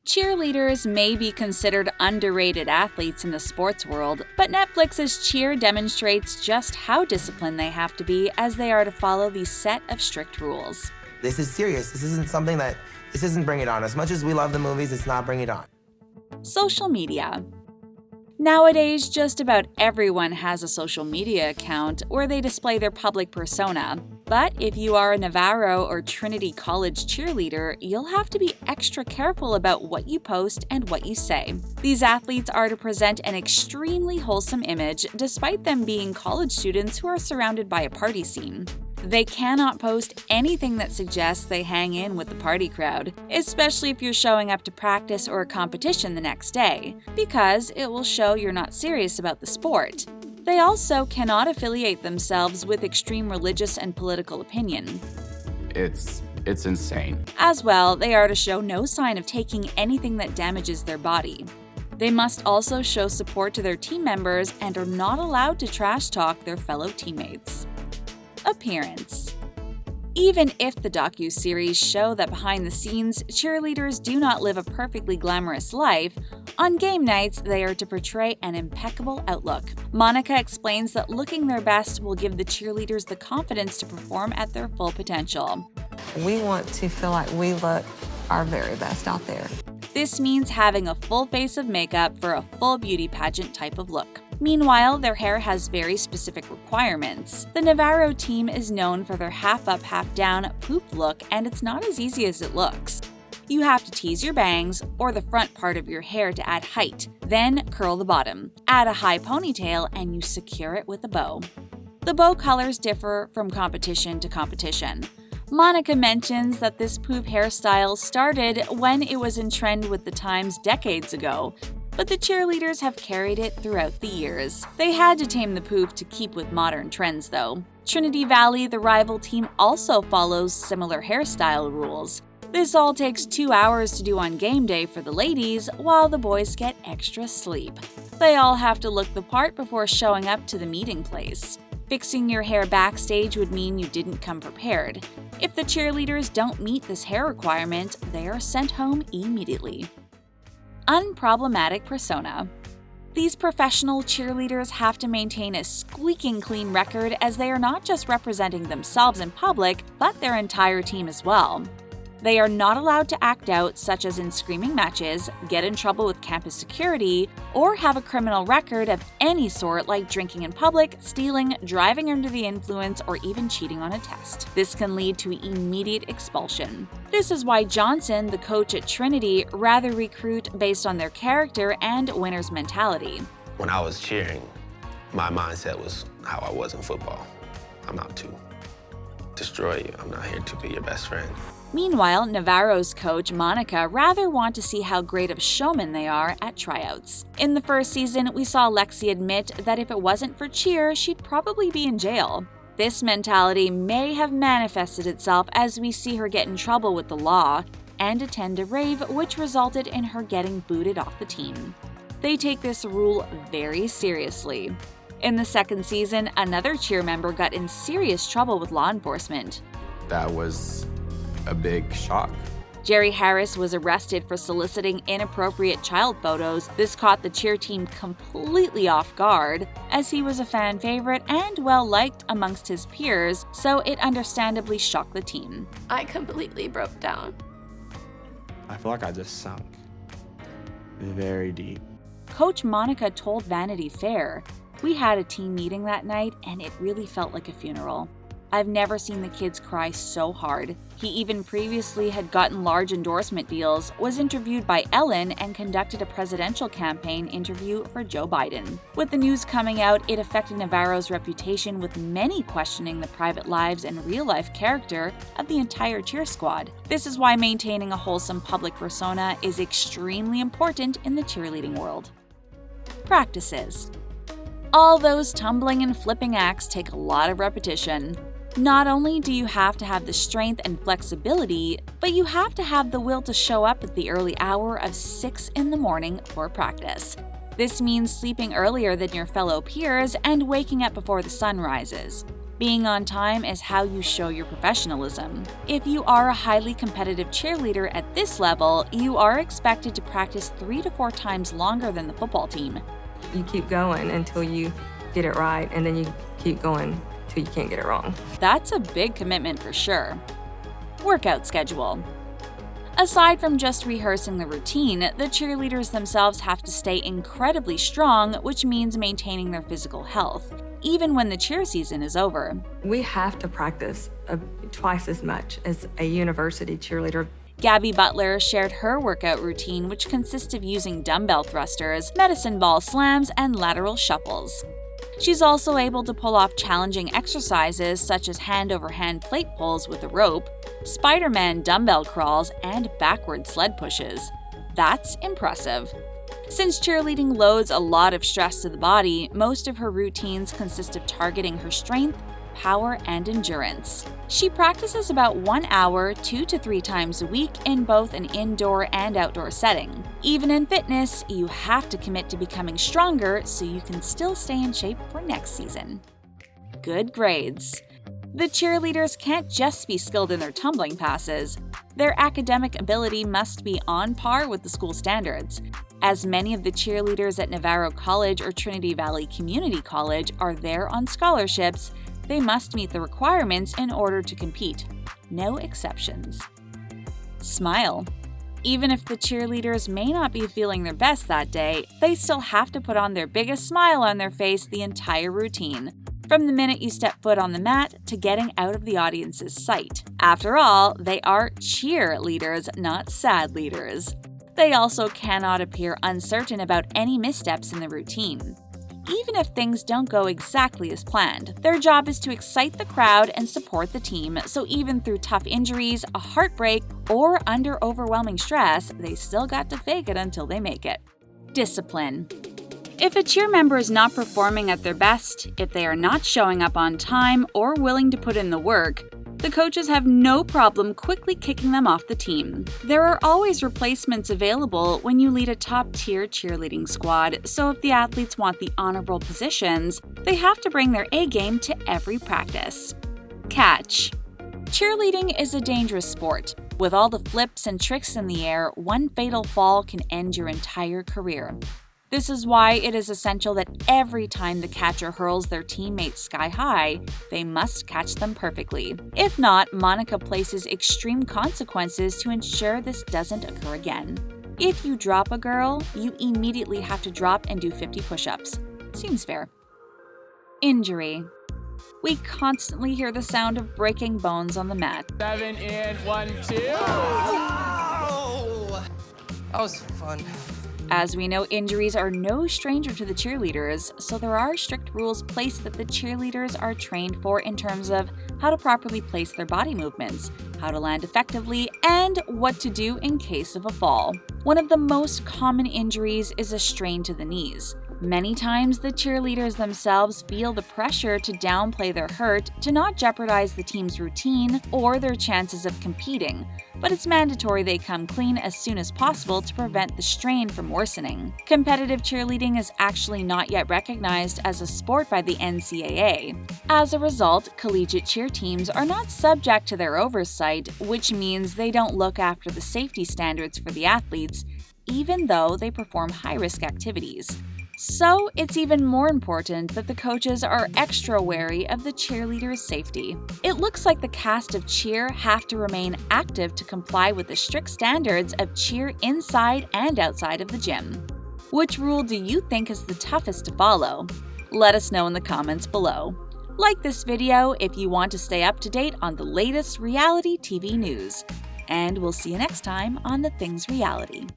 Cheerleaders may be considered underrated athletes in the sports world, but Netflix's Cheer demonstrates just how disciplined they have to be as they are to follow these set of strict rules. This is serious. This isn't Bring It On. As much as we love the movies, it's not Bring It On. Social media. Nowadays, just about everyone has a social media account where they display their public persona. But if you are a Navarro or Trinity College cheerleader, you'll have to be extra careful about what you post and what you say. These athletes are to present an extremely wholesome image despite them being college students who are surrounded by a party scene. They cannot post anything that suggests they hang in with the party crowd, especially if you're showing up to practice or a competition the next day, because it will show you're not serious about the sport. They also cannot affiliate themselves with extreme religious and political opinion. It's insane. As well, they are to show no sign of taking anything that damages their body. They must also show support to their team members and are not allowed to trash talk their fellow teammates. Appearance. Even if the docu-series show that behind the scenes, cheerleaders do not live a perfectly glamorous life, on game nights they are to portray an impeccable outlook. Monica explains that looking their best will give the cheerleaders the confidence to perform at their full potential. We want to feel like we look our very best out there. This means having a full face of makeup for a full beauty pageant type of look. Meanwhile, their hair has very specific requirements. The Navarro team is known for their half-up, half-down poof look, and it's not as easy as it looks. You have to tease your bangs or the front part of your hair to add height, then curl the bottom, add a high ponytail, and you secure it with a bow. The bow colors differ from competition to competition. Monica mentions that this poof hairstyle started when it was in trend with the times decades ago, but the cheerleaders have carried it throughout the years. They had to tame the poof to keep with modern trends, though. Trinity Valley, the rival team, also follows similar hairstyle rules. This all takes 2 hours to do on game day for the ladies, while the boys get extra sleep. They all have to look the part before showing up to the meeting place. Fixing your hair backstage would mean you didn't come prepared. If the cheerleaders don't meet this hair requirement, they are sent home immediately. Unproblematic Persona. These professional cheerleaders have to maintain a squeaking clean record as they are not just representing themselves in public, but their entire team as well. They are not allowed to act out, such as in screaming matches, get in trouble with campus security, or have a criminal record of any sort like drinking in public, stealing, driving under the influence, or even cheating on a test. This can lead to immediate expulsion. This is why Johnson, the coach at Trinity, rather recruit based on their character and winner's mentality. When I was cheering, my mindset was how I was in football. I'm out to destroy you. I'm not here to be your best friend. Meanwhile, Navarro's coach, Monica, rather want to see how great of showmen they are at tryouts. In the first season, we saw Lexi admit that if it wasn't for cheer, she'd probably be in jail. This mentality may have manifested itself as we see her get in trouble with the law and attend a rave, which resulted in her getting booted off the team. They take this rule very seriously. In the second season, another cheer member got in serious trouble with law enforcement. That was a big shock. Jerry Harris was arrested for soliciting inappropriate child photos. This caught the cheer team completely off guard, as he was a fan favorite and well-liked amongst his peers, so it understandably shocked the team. I completely broke down. I feel like I just sunk very deep. Coach Monica told Vanity Fair, "We had a team meeting that night, and it really felt like a funeral. I've never seen the kids cry so hard." He even previously had gotten large endorsement deals, was interviewed by Ellen, and conducted a presidential campaign interview for Joe Biden. With the news coming out, it affected Navarro's reputation, with many questioning the private lives and real-life character of the entire cheer squad. This is why maintaining a wholesome public persona is extremely important in the cheerleading world. Practices. All those tumbling and flipping acts take a lot of repetition. Not only do you have to have the strength and flexibility, but you have to have the will to show up at the early hour of 6 in the morning for practice. This means sleeping earlier than your fellow peers and waking up before the sun rises. Being on time is how you show your professionalism. If you are a highly competitive cheerleader at this level, you are expected to practice 3 to 4 times longer than the football team. You keep going until you get it right, and then you keep going till you can't get it wrong. That's a big commitment for sure. Workout schedule. Aside from just rehearsing the routine, the cheerleaders themselves have to stay incredibly strong, which means maintaining their physical health, even when the cheer season is over. We have to practice twice as much as a university cheerleader. Gabby Butler shared her workout routine, which consists of using dumbbell thrusters, medicine ball slams, and lateral shuffles. She's also able to pull off challenging exercises such as hand-over-hand plate pulls with a rope, Spider-Man dumbbell crawls, and backward sled pushes. That's impressive. Since cheerleading loads a lot of stress to the body, most of her routines consist of targeting her strength, power, and endurance. She practices about 1 hour, 2 to 3 times a week in both an indoor and outdoor setting. Even in fitness, you have to commit to becoming stronger so you can still stay in shape for next season. Good grades. The cheerleaders can't just be skilled in their tumbling passes. Their academic ability must be on par with the school standards. As many of the cheerleaders at Navarro College or Trinity Valley Community College are there on scholarships, they must meet the requirements in order to compete. No exceptions. Smile. Even if the cheerleaders may not be feeling their best that day, they still have to put on their biggest smile on their face the entire routine, from the minute you step foot on the mat to getting out of the audience's sight. After all, they are cheerleaders, not sad leaders. They also cannot appear uncertain about any missteps in the routine. Even if things don't go exactly as planned, their job is to excite the crowd and support the team, so even through tough injuries, a heartbreak, or under overwhelming stress, they still got to fake it until they make it. Discipline. If a cheer member is not performing at their best, if they are not showing up on time or willing to put in the work, the coaches have no problem quickly kicking them off the team. There are always replacements available when you lead a top-tier cheerleading squad, so if the athletes want the honorable positions, they have to bring their A game to every practice. Catch. Cheerleading is a dangerous sport. With all the flips and tricks in the air, one fatal fall can end your entire career. This is why it is essential that every time the catcher hurls their teammates sky high, they must catch them perfectly. If not, Monica places extreme consequences to ensure this doesn't occur again. If you drop a girl, you immediately have to drop and do 50 push-ups. Seems fair. Injury. We constantly hear the sound of breaking bones on the mat. 7 in, 1, 2. Oh, that was fun. As we know, injuries are no stranger to the cheerleaders, so there are strict rules placed that the cheerleaders are trained for in terms of how to properly place their body movements, how to land effectively, and what to do in case of a fall. One of the most common injuries is a strain to the knees. Many times, the cheerleaders themselves feel the pressure to downplay their hurt to not jeopardize the team's routine or their chances of competing, but it's mandatory they come clean as soon as possible to prevent the strain from worsening. Competitive cheerleading is actually not yet recognized as a sport by the NCAA. As a result, collegiate cheer teams are not subject to their oversight, which means they don't look after the safety standards for the athletes, even though they perform high-risk activities. So, it's even more important that the coaches are extra wary of the cheerleaders' safety. It looks like the cast of cheer have to remain active to comply with the strict standards of cheer inside and outside of the gym. Which rule do you think is the toughest to follow? Let us know in the comments below. Like this video if you want to stay up to date on the latest reality TV news. And we'll see you next time on The Things Reality.